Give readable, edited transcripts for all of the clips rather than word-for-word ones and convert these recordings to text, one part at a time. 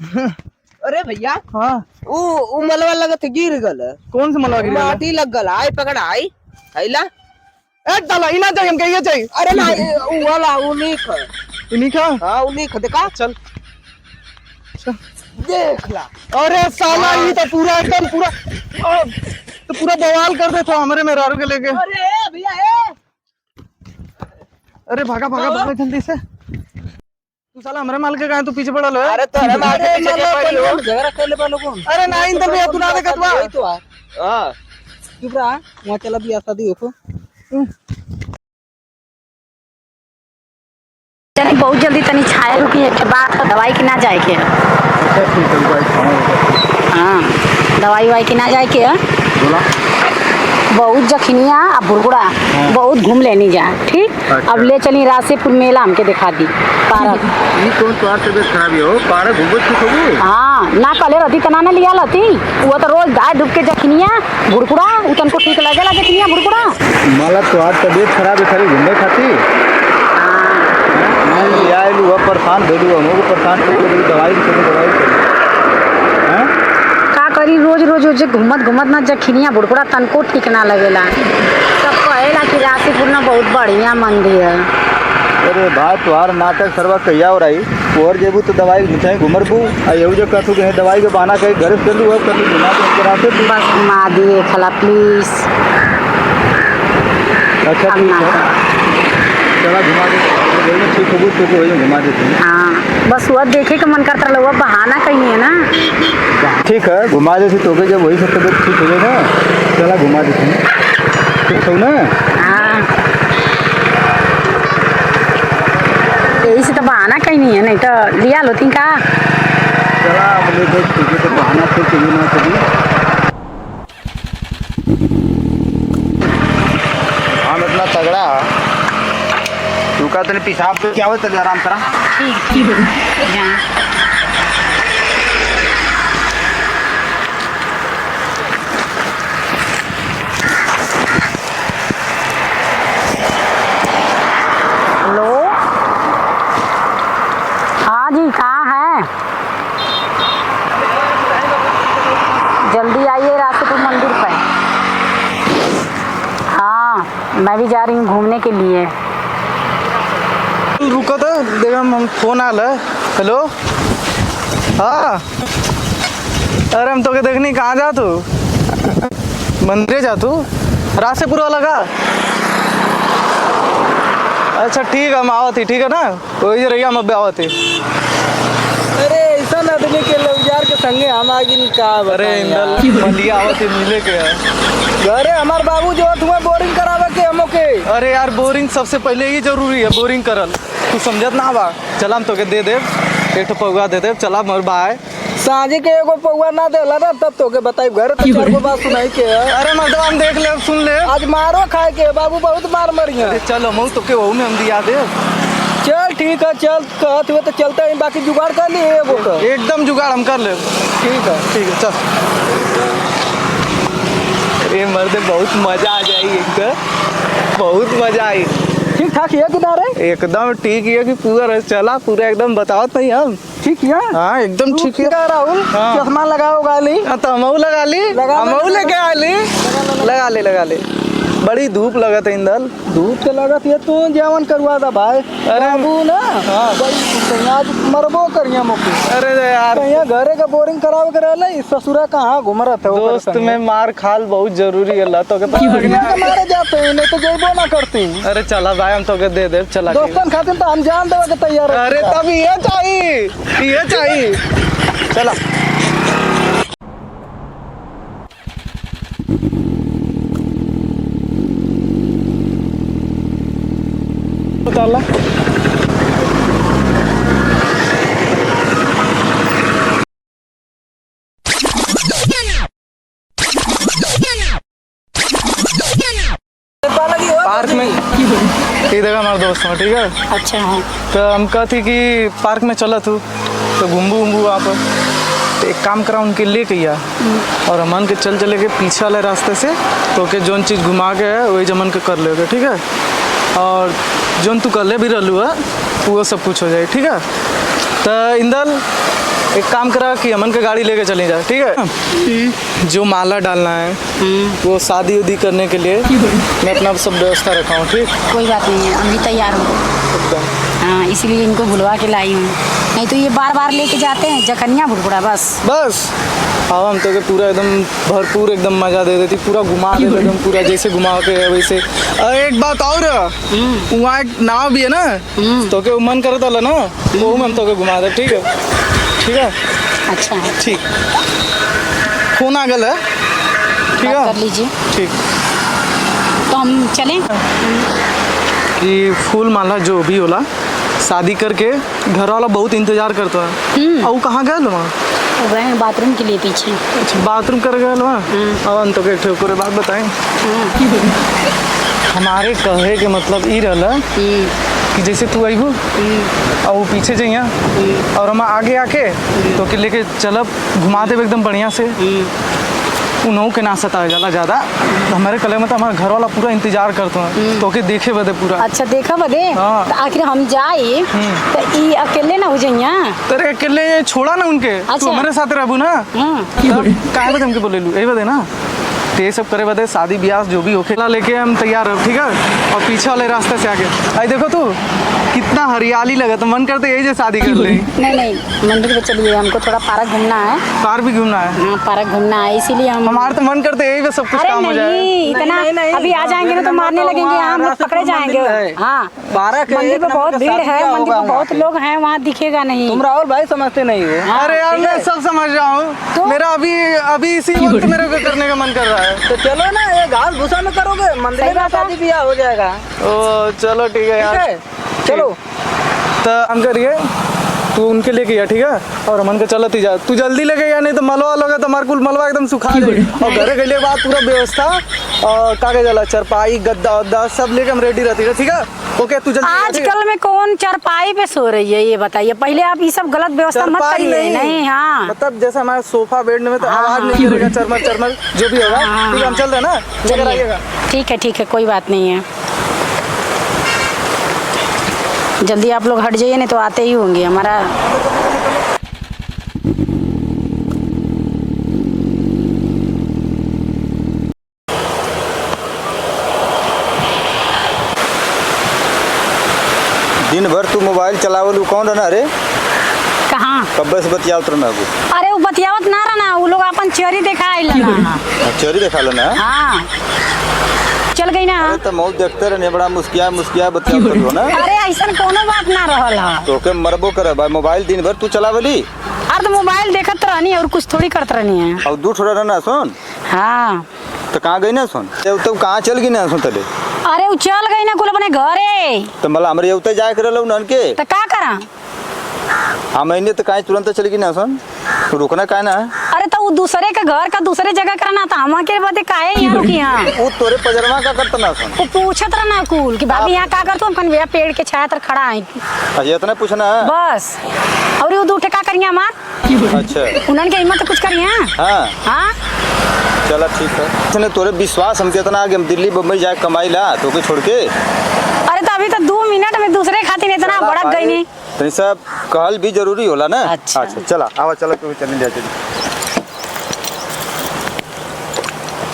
अरे भैया हाँ ऊ मलवा लगत गिर गल। कौन सा मलवा गिर गया? माटी लग गल आई पकड़ आई हैला। ए डाला इना चाहिए हमके ये चाहिए। अरे ना ऊ वाला ऊ नीक इन्हीं का। हां ऊ नीक देखा चल देख ला। अरे साला ये तो पूरा एकदम पूरा तो पूरा बवाल कर दे था हमारे मेहरारू के लेके। अरे भैया ए अरे भागा भागा भागा जल्दी से। तू साला हमारे माल के गए तू पीछे पड़ा लो। अरे तो अरे मार के पीछे पड़ी हो झगड़ा कर ले वालों को। अरे ना इंदर भैया तू ना देखत बा। तो हां चुप रहा वहां चला बियाह शादी हो। तनी बहुत जल्दी तनी छाया रुकी एक बात दवाई की ना जाए के। हाँ दवाई वाई की ना जाए के बोला बहुत जखनिया अब बुरगुड़ा बहुत घूम लेनी जा ठीक। अच्छा। अब ले चली रासेपुर मेला हमके दिखा दी पार्क। ये कौन तोहार तबियत खराब हो पार्क घूमत की खबू। हाँ ना कले रहती तना ना लिया लती वो तो रोज गाय डूब के जखनिया बुरगुड़ा उतन को ठीक लगेला जखनिया बुरगुड़ा। माला तोहार तबियत खराब है खाली घूमने खाती मैं आए वो परेशान भेलू हम को परेशान कर दवाई हैं का करी रोज रोज रोज घूमत घूमत ना जखनिया बुरगुड़ा तन को ठीक ना लगेला। सब कहेला कि रासेपुर ना बहुत बढ़िया मंदिर है। अरे भाई तोहार नाटक सरवा कहिया हो रही और जेबू तो दवाई मिठाई घुमरबू आ यू जो कहतू कि दवाई के बहाना कहीं घर से चलू अब कभी घुमा के रास्ते बस घुमा दिए खला प्लीज। अच्छा ठीक है चला घुमा दे ठीक हो तो वही घुमा देते हैं। हाँ बस वह देखे का मन करता रहा बहाना कहीं है ना। ठीक है घुमा देती तो जब वही सब तबियत ठीक हो जाएगा चला घुमा देते हैं ठीक हो ना। हाँ यही से तो बहाना कहीं नहीं है नहीं तो लिया लो तीन का। चला अपने तुझे तो बहाना फिर चाहिए ना कभी। हम इतना तगड़ा तू का तेरे पेशाब पे क्या होता है आराम करा। ठीक हाँ हेलो हाँ जी कहाँ है जल्दी आइए रास्तेपुर मंदिर पे। हाँ मैं भी जा रही हूँ घूमने के लिए। रुको तो देखा हम फोन आल है। हेलो हाँ अरे हम तो के देखनी कहाँ जा तू मंदिर जा तू रासेपुर वाला का। अच्छा ठीक है हम आवत ही ठीक है ना वही रही हम अब आवत ही। अरे ऐसा आदमी के लौजार के संगे हम आगे नहीं का। अरे इंदल मंदिर आवत ही मिले के अरे हमार बाबू जो तुम्हें बोरिंग करावे के हमो के। अरे यार बोरिंग सबसे पहले ही जरूरी है बोरिंग करल तू समझत ना बा। चला हम तो के दे देव एक पौवा दे देव चला मोर भाई साझे के एगो पौवा ना देला ना तब तो के बताई घर तो चार गो बात सुनाई के। अरे मतलब हम देख ले सुन ले आज मारो खाए के बाबू बहुत मार मरिया। अरे चलो मऊ तो के वहू में हम दिया दे। चल ठीक है चल कहत हुए तो चलते हैं बाकी जुगाड़ कर लिए एगो का। एकदम जुगाड़ हम कर ले। ठीक है चल। ये मर्द बहुत मजा आ जाएगी एक बहुत मजा आई। ठीक ठाक है किनारे एकदम ठीक है कि पूरा चला पूरा एकदम बताओ नहीं हम ठीक है। हाँ एकदम ठीक है राहुल चश्मा लगाओ गाली तो हम लगा ली हम लेके आ ली लगा ले बड़ी धूप लगत है इंदल। धूप के लगत है तू जेवन करवा दा भाई। अरे बाबू ना हाँ बड़ी आज मरबो करिया मोके। अरे यार यहाँ घरे का बोरिंग करावे के रहले ससुरा कहाँ घूम रहा था दोस्त में मार खाल बहुत जरूरी है तो मारे जाते हैं नहीं तो जेबो ना करती। अरे चला भाई हम तो के दे दे चला दोस्तन खातिर तो हम जान देवे के तैयार। अरे तब ये चाहिए चला। ताला पार्क में ये देखा हमारे दोस्त हैं ठीक है। अच्छा है तो हम कहती कि पार्क में चला तू तो घूमबू वहाँ पर तो एक काम करा उनके ले के आ और हमन के चले के पीछे वाले रास्ते से तो के जोन चीज़ घुमा के है वही जमन के कर लेगे ठीक है। और जोन तू कर ले भी रहलू है वो सब कुछ हो जाए ठीक है। तो इंदल एक काम करा कि अमन का गाड़ी लेके चले जा, ठीक है। जो माला डालना है वो शादी उदी करने के लिए मैं अपना सब व्यवस्था रखा हूँ, ठीक। कोई बात नहीं है, हम भी तैयार हूँ। एकदम। हाँ, इसलिए इनको बुलवा के लाई हूँ, नहीं तो ये बार बार लेके जाते हैं जखनिया बुड़बुड़ा बस। हाँ, हम तो के पूरा एकदम भरपूर एकदम मजा दे देती, पूरा घुमा दे एकदम पूरा जैसे घुमा के है वैसे। अरे एक बात और, वहाँ एक नाव भी है ना, तो के मन करता ना वो हम तो के घुमा दे, ठीक है। ठीक है, अच्छा है, ठीक। फोन आ गया है, ठीक बात है, कर लीजिए। ठीक। तो हम चलें? कि फूल माला जो भी होला शादी करके घर वाला बहुत इंतजार करता है। और कहाँ गए वहाँ? वो गए हैं बाथरूम के लिए पीछे। अच्छा, बाथरूम कर गए वहाँ। अब तो के ठोकर बात बताएं। हमारे कहे के मतलब ये रहला कि जैसे तू अबू और वो पीछे जइया और हम आगे आके तो के लेके चलब घुमा देब एकदम बढ़िया से। उनहु के ना सतावे जाला ज़्यादा, तो हमारे कले में तो हमारे घर वाला पूरा इंतजार करते हैं तो के देखे बदे पूरा। अच्छा, देखा बदे। हाँ। तो आखिर हम जाए तो ये अकेले ना हो जाइया। तेरे अकेले छोड़ा ना उनके, तू अच्छा। हमारे साथ रहबू ना। तब काहे बदे हमके बोले लू, यही बदे ना। तो ये सब करे बदे शादी ब्याह जो भी होके लेके हम तैयार हो, ठीक है। और पीछे वाले रास्ते से आगे आई देखो तू कितना हरियाली लगा, तो मन करते यही से शादी कर ले। नहीं, मंदिर पे चलिए, हमको थोड़ा पार्क घूमना है। पार्क भी घूमना है? हाँ, पार्क घूमना है, इसीलिए हम। हमारे तो मन करते यही पे सब कुछ अरे काम हो जाए। नहीं, इतना नहीं, अभी आ जाएंगे ना तो मारने लगेंगे, हम लोग पकड़े जाएंगे। हाँ, मंदिर पे बहुत भीड़ है, मंदिर पे बहुत लोग हैं, वहाँ दिखेगा नहीं। तुम राहुल भाई समझते नहीं हो। हाँ, अरे यार ठीक मैं है। सब समझ रहा हूँ, तो? मेरा अभी इसी वक्त मेरे को करने का मन कर रहा है। तो चलो ना, ये घास भूसा में करोगे, मंदिर सही में बात है। शादी ब्याह हो जाएगा। ओ चलो ठीक है ठीक यार। है, चलो। तो हम करिए तू उनके लेके गया, ठीक है। और मन के चलत ही जा, तू जल्दी लेके गया नहीं तो मलवा लोगे तो हमारे कुल मलवा एकदम सुखा जाए। और घरे गए के बाद पूरा व्यवस्था और कागज वाला चरपाई गद्दा उद्दा सब लेके हम रेडी रहती है, ठीक है। ओके तू जल्दी आ, ठीक है? आजकल में कौन चारपाई पे सो रही है, ये बताइए। पहले आप ये सब गलत व्यवस्था मत चरपाई करिए। नहीं, हाँ, मतलब जैसे हमारे सोफा बेड में तो हाँ, आवाज हाँ। नहीं करेगा, चरमर चरमर जो भी होगा, हाँ, ठीक है। हम चल रहे हैं ना, लेकर चलिए। आइएगा। ठीक है, कोई बात नहीं है। जल्दी आप लोग हट जाइए, नहीं तो आते ही होंगे हमारा। दिन भर तू मोबाइल चलावल कौन रहना रे? कहाँ? कब्बे से बतियावत रहना वो? अरे वो बतियावत ना रहना, वो लोग अपन चोरी देखा आइल ना। चोरी देखा लो ना? हाँ, चल गई ना। अरे तो मौत देखते रहने, बड़ा मुस्किया बतियावत रहो ना। अरे ऐसा कोनो बात ना रहल है। तो के मरबो करे भाई, मोबाइल दिन भर तू चलावली अरे तो मोबाइल देखत रहनी और कुछ थोड़ी करत रहनी है। और दूर थोड़ा रहना सुन। हाँ, तो कहाँ गई ना सुन, तो कहाँ चल गई ना सुन तले? अरे वो चल गई ना कुल अपने घरे। तो मला हमरे उते जाए करे लो नन के, तो का करा? हम आइने तो कहीं तुरंत चल गई ना सुन, तो रुकना काहे ना? अरे तो वो दूसरे के घर का दूसरे जगह करना था, हम के बदे काहे यहाँ रुकी? यहाँ वो तोरे पजरमा का करता ना सुन। वो पूछत रहना कुल कि भाभी यहाँ का करतो, हम कन भैया पेड़ के छाया तर खड़ा है अच्छा इतना पूछना है? बस। और वो दूठे का करिए हमार? अच्छा उन्हन के हिम्मत कुछ करिए। हाँ हाँ, चला ठीक है। इसने तोरे विश्वास हम कितना आगे, हम दिल्ली बम्बई जाके कमाई ला तो के छोड़ के। अरे तो अभी तो 2 मिनट में दूसरे खातिर इतना भड़क गई नहीं। तो ये सब कहल भी जरूरी होला ना। अच्छा। चला आवा, चला तो चल जाते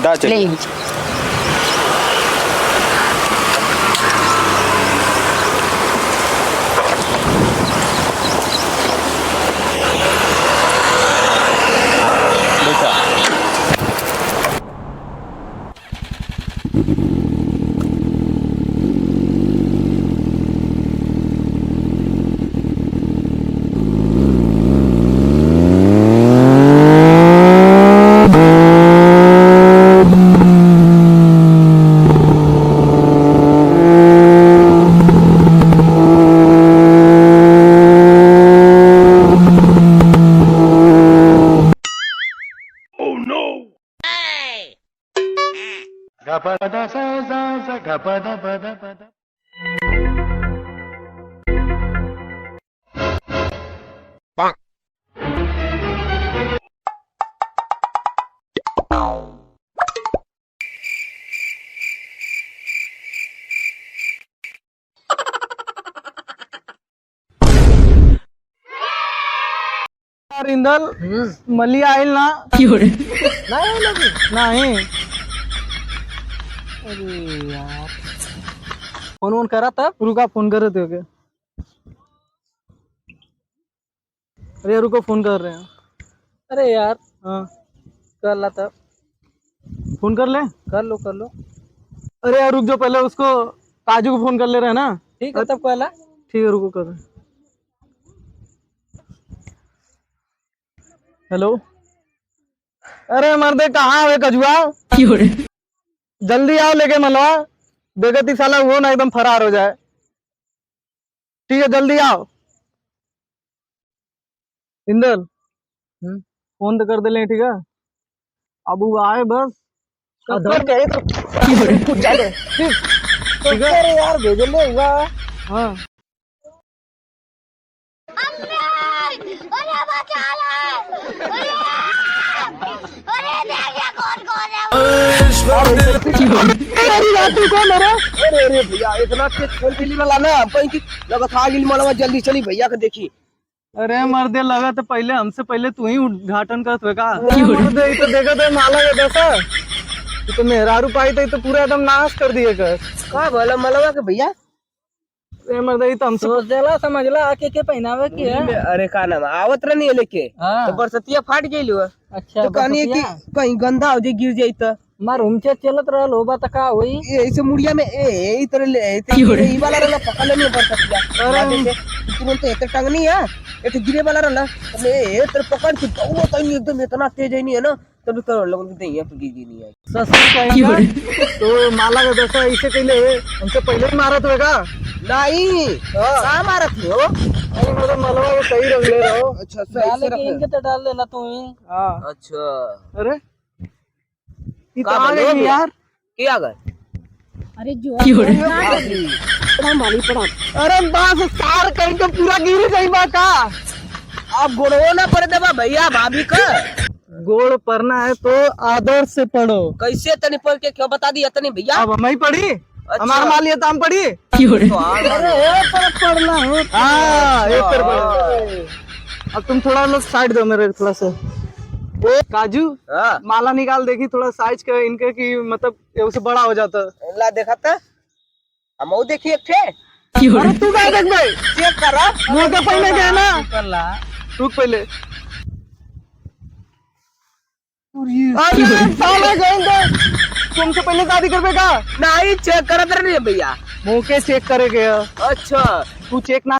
दा चल। ले बैठा। यार इंदल मली आयल ना नहीं अरे यार फोन वोन करा तब रुका फोन कर रहे थे क्या? अरे रुको फोन कर रहे हैं। अरे यार हाँ कर ला तब फोन कर ले। कर लो अरे यार रुक जाओ पहले उसको काजू को फोन कर ले रहे हैं ना। ठीक है तब कहला ठीक है रुको कर रहे हैं। हेलो अरे मर्दे कहाँ है कजुआ जल्दी आओ लेके मलवा बेगती साला वो ना एकदम फरार हो जाए। ठीक है जल्दी आओ इंदल फोन तो कर दे ले ठीक है अब वो आए बस कर गए तो कुछ जाए ठीक है अरे यार भेज ले हुआ हाँ अरे भैया इतना तेज फोन दिल्ली में लाना हमको इनकी लगत आ गिल मालूम जल्दी चली भैया के देखी अरे मर्दे लगा तो पहले हमसे पहले तू ही उद्घाटन करत हुए का मर्दे ये तो देखा तो माला का दसा ये तो मेहरारू पाई तो पूरा एकदम नाश कर दिए कर का भला मलवा के भैया अरे मर्दे ये तो हमसे सोचला समझला आके के पहनावे की है अरे का नाम आवत रहनी है लेके हाँ। तो बरसतिया फाट गई हुआ अच्छा तो कहनी है कि कहीं गंदा हो जाए गिर जाए तो मार हमचे चलत रहल होबा त का होई ऐसे मुड़िया में ए तरह ले ई वाला रहला पकड़ लेनी बरसतिया अरे से तुरंत एते टंगनी है एते गिरे वाला रहला तो ए तरह पकड़ के दौड़ो तो एकदम इतना तेज है नहीं है ना तब तो लोगन के यहाँ पे गिर नहीं है ससुर कहेंगे तो माला का दसा ऐसे कैले हमसे पहले ही मारत हुए का नहीं का मारत हो अरे मतलब मलवा के सही रख ले रहो। अच्छा सही डाले से के रख इनके तो डाल देला तू ही हाँ अच्छा अरे ये का तो आ बोलो गई भैया? यार क्या गए अरे जो अरे बास सार कहीं तो पूरा गिर गई बा का अब गुड़ो ना पड़ देवा भैया भाभी का गोड़ पढ़ना है तो आदर से पढ़ो। कैसे तनी पढ़ के क्यों बता दिया तनी भैया अब हम ही पढ़ी हमारा माल ये तो हम पढ़ी तो अरे एक तरफ पढ़ना है हाँ एक तरफ पढ़ी। अब तुम थोड़ा लोग साइड दो मेरे थोड़ा सा वो काजू हाँ माला निकाल देखी थोड़ा साइज का इनके की मतलब ये उससे बड़ा हो जाता। ला देखा था हम वो देखिए थे अरे तू क्या देख भाई चेक करा वो तो पहले क्या है ना कर ला रुक पहले अरे साला गएंगे तुमसे पहले शादी करबे का नहीं चेक करा तर नहीं भैया मुंह के चेक करेगे अच्छा तू चेक ना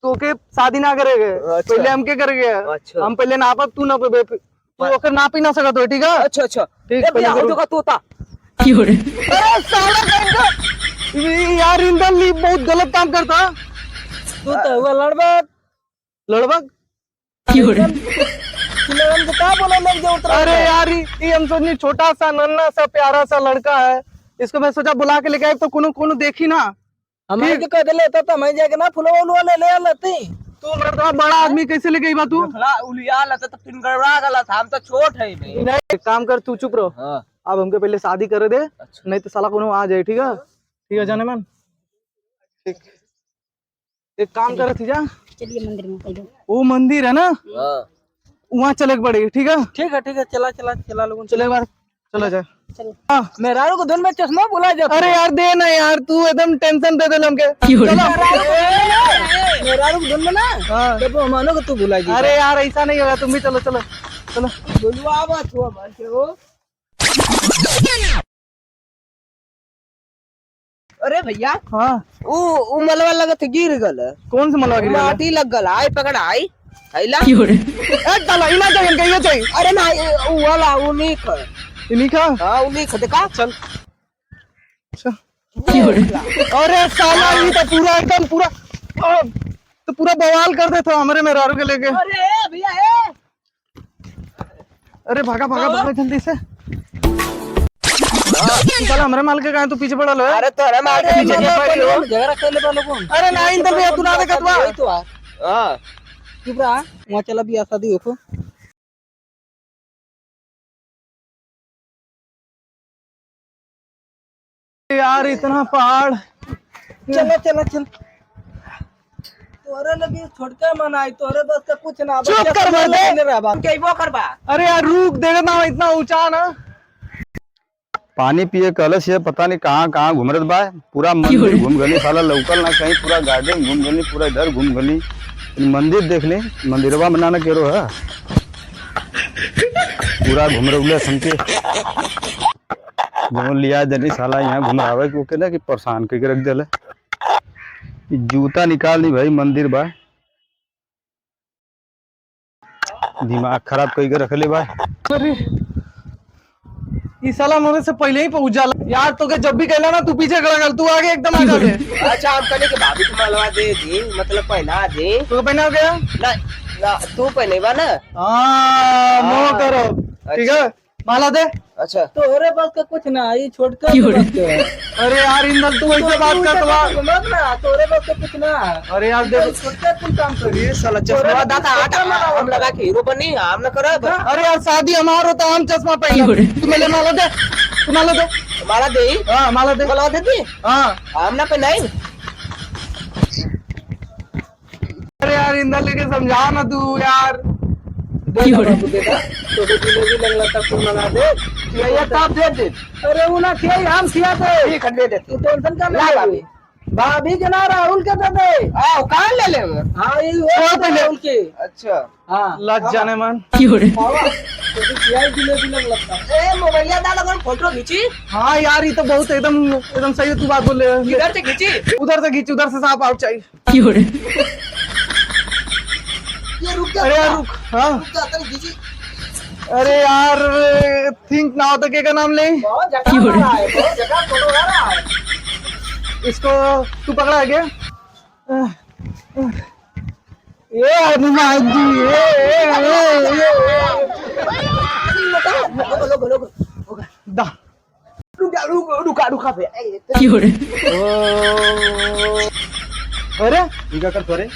तो के शादी ना करेगे अच्छा। पहले हम के करेंगे अच्छा। हम पहले नाप तू ना पे तू ओकर नाप ही ना सकत हो ठीक है अच्छा अच्छा ठीक, ए भैया पहले हो तो तोता अरे साला गएंगे यार इंदल ली बहुत गलत काम करता तू तो हुआ लड़बक लड़बक लगन के का बोला लग जाओ उतरा अरे यार ये हम सोचनी छोटा सा नन्ना सा प्यारा सा लड़का है इसको मैं सोचा बुला के लेके आए तो कोनो कोनो देखी ना हमारे के कह देले तो मैं जाके ना फुलवा उलवा ले लेती तू मर्दवा बड़ा आदमी कैसे लेके आई बा तू ला उलिया ला तो फिर गड़बड़ा गला था हम तो छोट है भाई नहीं एक काम कर तू चुप रहो हां अब हमके पहले शादी करे दे नहीं तो साला कोनो आ जाए ठीक है जाने मन ठीक एक काम करे थी जा चलिए मंदिर में पहले वो मंदिर है ना हां वहाँ चले के पड़ेगी ठीक है चला लोगन चले एक बार चला जाए चलो हाँ मेहरारू को धुन में चश्मा बुला जाता अरे यार दे ना यार तू एकदम टेंशन दे दे हमके मेहरारू को धुन में ना हाँ। जब मानो को तू बुला जी अरे यार ऐसा नहीं होगा तुम भी चलो चलो चलो बुलवा मत हो बस वो अरे भैया हाँ वो मलवा लगत गिर गल कौन सा मलवा गिर गया? माटी लग गल आई पकड़ आई हैला एक डाला इना चाहिए कहियो चाहिए अरे ना वो वाला वो नहीं ख इन्हीं का हां वो नहीं ख देखा चल अरे साला ये तो पूरा एकदम पूरा तो पूरा बवाल कर देता हमारे मेहरारू के लेके अरे भैया अरे भागा भागा भागा जल्दी से साला हमारे माल के कहा तू पीछे पड़ा लो अरे तो अरे मार के पीछे नहीं पड़ी हो झगड़ा कर ले लोगन अरे ना इन भैया तू ना देखत बा तो आ हां चुप रहा वहां चला भी शादी हो यार इतना पहाड़ चल तोरे लगी छोटका मनाई तोरे बस का कुछ ना चुप कर मर्दे। के वो करबा अरे यार रुक, देखा ना इतना ऊंचा ना। पानी पिए कलश ये पता नहीं कहाँ कहाँ घूम रहा बा। पूरा मंदिर घूम गली, साला लौकल ना कहीं, पूरा गार्डन घूम गली, पूरा इधर घूम गली। मंदिर देख ले, मंदिरवा बनाना केरो है, पूरा घूम रहा समझे। जो लिया जनी साला यहाँ घूम रहा है के ना कि परेशान करके रख दिला। जूता निकाल दी भाई, मंदिर बा, दिमाग खराब करके रख ले बा। अरे ये साला मेरे से पहले ही पहुंच जाला यार। तो के जब भी कहला ना तू पीछे खड़ा कर, तू आगे एकदम आ जाबे। अच्छा हम कहने के भाभी को मलवा दे दी, मतलब पहना दे। तो पहना हो गया ना ना तू पहने बा ना। हाँ मोह करो, ठीक है माला दे। अच्छा तोरे बस का कुछ ना, ये छोटका के बस के है। अरे यार इंदल तू ऐसे बात कर तो मत ना, तोरे बस का कुछ ना। अरे यार देखो, छोटका कुछ काम कर। ये साला चश्मा दाता आटा हम लगा के हीरो बनी, हम ना करब। अरे यार शादी हमार होता, हम चश्मा पहन। तू मेरे माला दे, तू माला दे। माला दे, हाँ माला दे। मलवा देती हाँ हम ना पहनाई। अरे यार इंदल लेके समझा ना तू यार। ये तब दे दे। अरे वो ना खेल, हम सिया दे। ठीक है दे दे। तू टेंशन का ला भाभी। भाभी के ना राहुल के दे दे। आओ कहाँ ले ले। हाँ ये छोड़ पहले। राहुल के। अच्छा हाँ लज जाने मन। बाबा, तो सिया जिलेबी लग लगता है। ए मोबाइल डाल अगर फोटो खींची। हाँ यार ये तो बहुत एकदम एकदम सही है, तू बात बोल रहे। इधर से खींची। उधर से खींच, उधर से साफ आउट चाहिए। ये रुक जा। अरे यार रुक। हाँ रुक जा तनी खींची। अरे यार थिंक ना होता के नाम ले बहुत जगह आ रहा है, बहुत जगह फोटो आ रहा है। इसको। तू पकड़ा है क्या? ये हनुमान जी, लोग लोग दा। रुका रुका पे। अरे ठीक है कर तोरे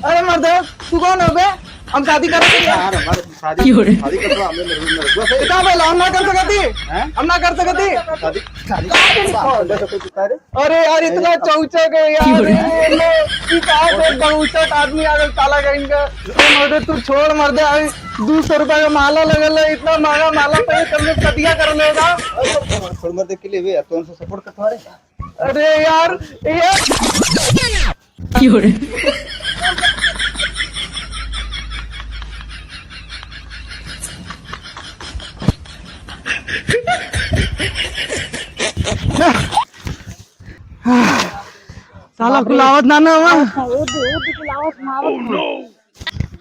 अरे मर्द तू कौन है बे? हम शादी कर रहे यार हमारे शादी शादी कर तो हमने मेरे क्या बोला? हम ना कर सकती, हम ना कर सकती। शादी शादी अरे यार इतना चौचक है यार, ये कहाँ से चौचक आदमी आ गया काला गई इनका। मर्दे तू छोड़ मर्दे, 200 रुपए का माला लगल है, इतना महंगा माला पे कभी कटिया कर लेगा। छोड़ मर दे के लिए वे तो उनसे सपोर्ट कर तुम्हारे। अरे यार साला कुलावत ना ना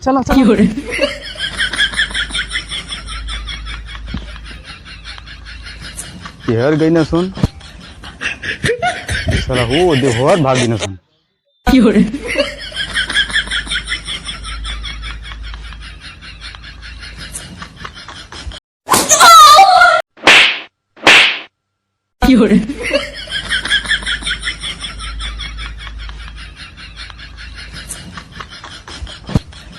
चलो चलो। हेर गई ना सुन साला हो दे हो भाग गई ना सुन।有人。